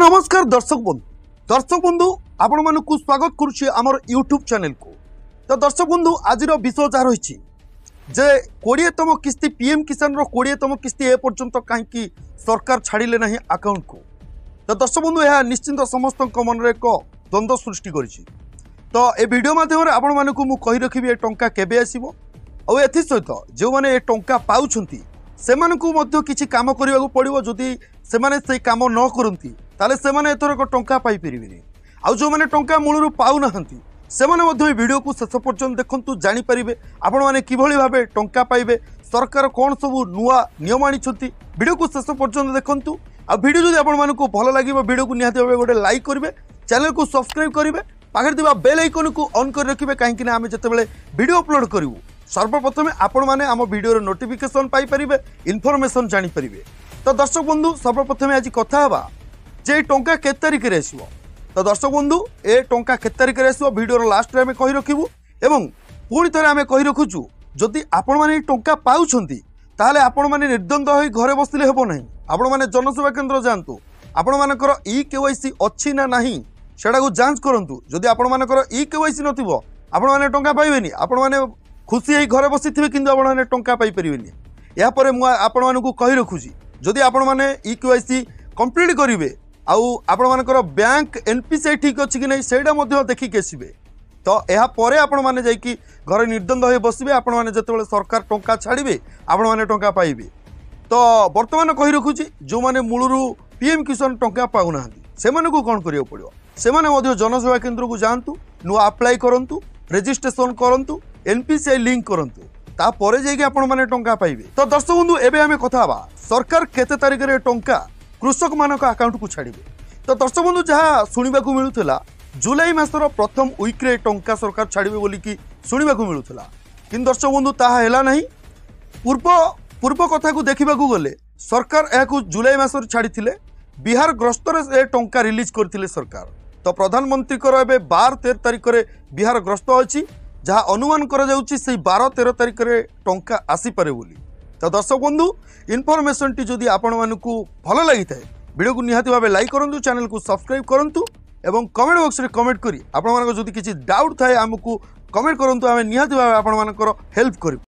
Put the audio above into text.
नमस्कार दर्शक बंधु आपण मानकु स्वागत करुछि आमर यूट्यूब चैनल को। तो दर्शक बंधु आज विषय जहाँ रही जे 20तम किस्ती पीएम किसान रो 20तम किस्ती ए पर्यंत कहीं सरकार छाड़िले नहीं अकाउंट को। तो दर्शक बंधु यह निश्चिंत समस्त मन में एक द्वंद्व सृष्टि करिछि। तो ए वीडियो माध्यम आपण मानकु मु कहि रखिबि ए टंका केबे आसीबो और एथि सहित जो माने ए टंका पाउछंती सेमानकु मध्य किछि काम करिवाकू पड़िबो। जदि सेमाने से काम न करंती ताले सेमाने एथरक टंका पाई परिबेनी। आ जो माने टंका मूलरू पाउ नहंती सेमाने मध्य वीडियो को शेष पर्यंत देखंतु जानि परिबे आपण माने किभଳି भाबे टंका पाइबे, सरकार कोन सब नुआ नियम आनिछंती। वीडियो को शेष पर्यंत देखंतु। आ वीडियो जदि आपण मानकु भलो लागिबो वीडियो को निहाती भाबे गोटे लाइक करिवे, चैनल को सब्सक्राइब करिवे, पाखर दिबा बेल आइकन को ऑन कर रखिबे काहेकि ना आमे जतेबेले वीडियो अपलोड करिवु सर्वप्रथमे आपण माने आम वीडियो नोटिफिकेशन पाई परिबे, इनफॉरमेशन जानि परिबे। तो दर्शक बंधु सर्वप्रथमे आज कथा हबा जे टंका के तारिख रे आसीबो। तो दर्शक बंधु ए टंका के तारिख रे आसीबो वीडियो लास्ट रे आमे कहि रखिबु एवं पुणी थरे आमे कहि रखुछु जदि आपण माने टंका पाउछंती ताहाले आपण माने निर्द्वंद होई घरे बसिले हेबो नाही। आपण माने जनसेवा केंद्र जानतु, आपण मानकर ई केवाईसी अछि ना नाही सेडा को जांच करंतु। जदि आपण मानकर ई केवाईसी नथिबो आपण माने टंका पाइबेनी। आपण माने खुशी होई घरे बसिथिबे किंतु आपण माने टंका पाई परिबेनी। या परे मु आपण मानकु कहि रखुछि जदि आपण माने ई केवाईसी कंप्लीट करिवे आउ आपण मानकर बैंक एनपीसी ठीक अछि कि नै सेडा मध्ये देखि के आसीबे। तो एहा परे आपण माने जाई कि घरे निर्द्वंद होई बसिबे। आपण माने जतेबेले सरकार टंका छाड़िबे आपण माने टंका पाइबे। तो वर्तमान कहि रखुछि जो माने मूलरू पीएम किसान टंका पाउ नाहंती सेमानकु कोन करियो पड़ियो। सेमाने मध्ये जनसेवा केंद्र को जानतु, नुआ अप्लाई करंतु, रजिस्ट्रेशन करंतु, एनपीसीआई लिंक करंतु, ता परे जाई कि आपण माने टंका पाइबे। तो दर्शक बंधु एबे आमे कथा हबा सरकार केते तारिख रे टंका कृषक मानक अकाउंट को छाड़िबे। तो दर्शक बंधु जहाँ शुणवाक मिलूला जुलाई मासर प्रथम वीक रे टंका सरकार छाड़िबे बोली कि शुणवाक मिलूला, किंतु दर्शक बंधु ताहा हेला नहीं। पूर्व कथा को देखिबाकू गले सरकार एहाकू जुलाई मासर छाड़िथिले, बिहार ग्रस्तर ए टंका रिलीज करथिले सरकार। तो प्रधानमंत्री को एबे 12-13 तारिख रे बिहार ग्रस्त अछि जहाँ अनुमान करा जाउछि से 12-13 तारिख रे टंका आसी पारे बोली। तो दर्शक बंधु इनफॉरमेशन टी जदि आपण मानकु भलो लागि थाए वीडियो को निहाती भाबे लाइक करंतु, चैनल को सब्सक्राइब करंतु एवं कमेंट बॉक्स रे कमेंट करी आपण मानको जदि किछि डाउट थाए हमकु कमेंट करंतु, आमे निहाती भाबे आपण मानकर हेल्प करिबु।